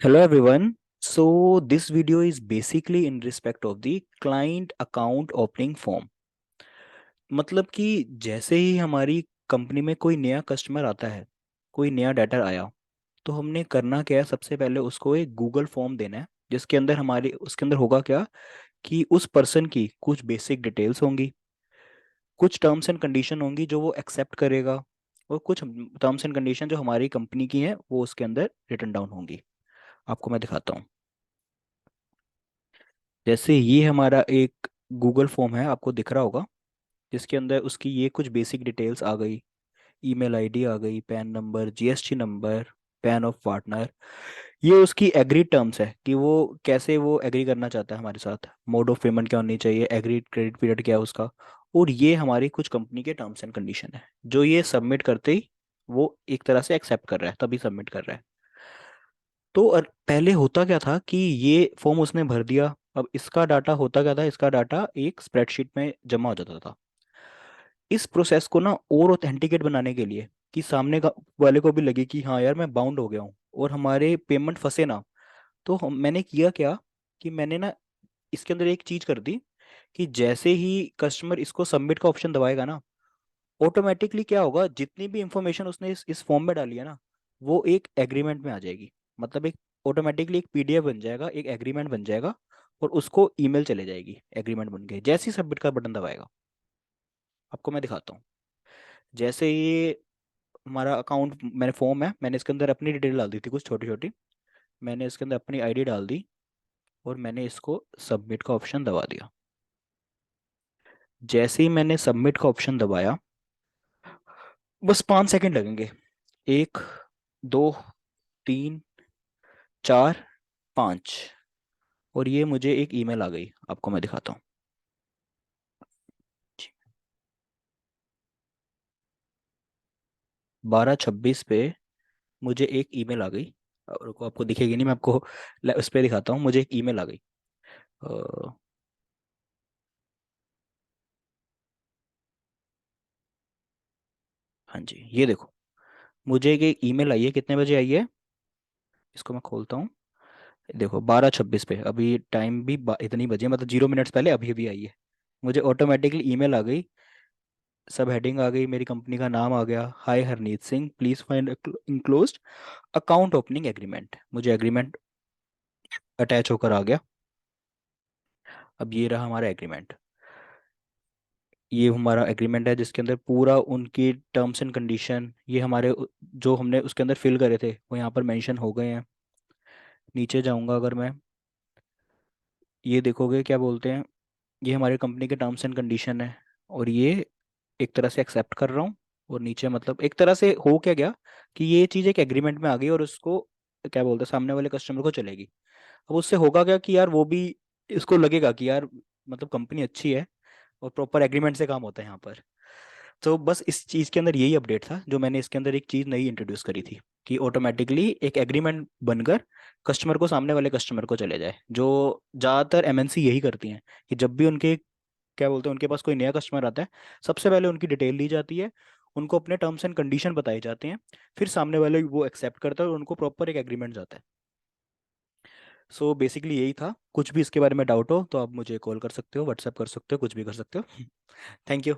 Hello everyone. So this video is basically in respect of the client account opening form. मतलब कि जैसे ही हमारी company में कोई नया कस्टमर आता है, कोई नया डाटा आया, तो हमने करना क्या है? सबसे पहले उसको एक गूगल फॉर्म देना है, जिसके अंदर हमारी उसके अंदर होगा क्या कि उस पर्सन की कुछ बेसिक डिटेल्स होंगी, कुछ टर्म्स एंड कंडीशन होंगी जो वो एक्सेप्ट करेगा, और कुछ टर्म्स एंड कंडीशन जो हमारी कंपनी की हैं वो उसके अंदर रिटन डाउन होंगी। आपको मैं दिखाता हूँ। जैसे ये हमारा एक गूगल फॉर्म है, आपको दिख रहा होगा, जिसके अंदर उसकी ये कुछ बेसिक डिटेल्स आ गई। ईमेल आईडी आ गई, pan number, GST number, pan of partner. ये उसकी एग्री टर्म्स है कि वो कैसे वो एग्री करना चाहता है हमारे साथ, मोड ऑफ पेमेंट क्या होनी चाहिए, एग्री क्रेडिट पीरियड क्या है उसका। और ये हमारी कुछ कंपनी के टर्म्स एंड कंडीशन है, जो ये सबमिट करते ही वो एक तरह से एक्सेप्ट कर रहा है, तभी सबमिट कर रहा है। तो पहले होता क्या था कि ये फॉर्म उसने भर दिया। अब इसका डाटा होता क्या था? इसका डाटा एक स्प्रेडशीट में जमा हो जाता था। इस प्रोसेस को ना और ऑथेंटिकेट बनाने के लिए, कि सामने का वाले को भी लगे कि हाँ यार मैं बाउंड हो गया हूँ और हमारे पेमेंट फंसे ना, तो मैंने किया क्या कि मैंने ना इसके अंदर एक चीज कर दी कि जैसे ही कस्टमर इसको सबमिट का ऑप्शन दबाएगा ना, ऑटोमेटिकली क्या होगा, जितनी भी इंफॉर्मेशन उसने इस फॉर्म में डाली है ना, वो एक एग्रीमेंट में आ जाएगी। मतलब एक ऑटोमेटिकली एक पीडीएफ बन जाएगा, एक एग्रीमेंट बन जाएगा, और उसको ईमेल चले जाएगी एग्रीमेंट बन के, जैसे ही सबमिट का बटन दबाएगा। आपको मैं दिखाता हूँ। जैसे ये हमारा अकाउंट, मैंने फॉर्म है, मैंने इसके अंदर अपनी डिटेल डाल दी थी कुछ छोटी छोटी। मैंने इसके अंदर अपनी आईडी डाल दी, और मैंने इसको सबमिट का ऑप्शन दबा दिया। जैसे ही मैंने सबमिट का ऑप्शन दबाया, बस 5 सेकंड लगेंगे। एक, दो, तीन, चार, पाँच, और ये मुझे एक ईमेल आ गई। आपको मैं दिखाता हूँ। 12:26 पे मुझे एक ईमेल आ गई। और को आपको दिखेगी नहीं, मैं आपको उस पर दिखाता हूँ। मुझे एक ईमेल आ गई। अ, हाँ जी, ये देखो, मुझे एक ईमेल आई है। कितने बजे आई है? इसको मैं खोलता हूँ। देखो 12:26 पे, अभी टाइम भी इतनी बजे, मतलब 0 मिनट्स पहले अभी अभी आई है। मुझे ऑटोमेटिकली ईमेल आ गई, सब हेडिंग आ गई, मेरी कंपनी का नाम आ गया, hi Harneet Singh, please find enclosed account opening agreement. मुझे एग्रीमेंट अटैच होकर आ गया। अब ये रहा हमारा एग्रीमेंट। ये हमारा एग्रीमेंट है, जिसके अंदर पूरा उनकी टर्म्स एंड कंडीशन, ये हमारे जो हमने उसके अंदर फिल करे थे वो यहाँ पर मेंशन हो गए हैं। नीचे जाऊंगा अगर मैं, ये देखोगे क्या बोलते हैं, ये हमारी कंपनी के टर्म्स एंड कंडीशन है, और ये एक तरह से एक्सेप्ट कर रहा हूँ। और नीचे मतलब एक तरह से हो क्या गया कि ये चीज़ एक एग्रीमेंट में आ गई, और उसको क्या बोलते हैं, सामने वाले कस्टमर को चलेगी। अब उससे होगा क्या कि यार वो भी, इसको लगेगा कि यार मतलब कंपनी अच्छी है, और प्रॉपर एग्रीमेंट से काम होता है यहाँ पर। तो बस इस चीज़ के अंदर यही अपडेट था, जो मैंने इसके अंदर एक चीज़ नई इंट्रोड्यूस करी थी, कि ऑटोमेटिकली एक एग्रीमेंट बनकर कस्टमर को, सामने वाले कस्टमर को चले जाए। जो ज़्यादातर एमएनसी यही करती हैं, कि जब भी उनके क्या बोलते हैं, उनके पास कोई नया कस्टमर आता है, सबसे पहले उनकी डिटेल ली जाती है, उनको अपने टर्म्स एंड कंडीशन बताए जाते हैं, फिर सामने वाले वो एक्सेप्ट करता है और उनको प्रॉपर एक एग्रीमेंट जाता है। सो बेसिकली यही था। कुछ भी इसके बारे में डाउट हो तो आप मुझे कॉल कर सकते हो, व्हाट्सएप कर सकते हो, कुछ भी कर सकते हो। Thank you.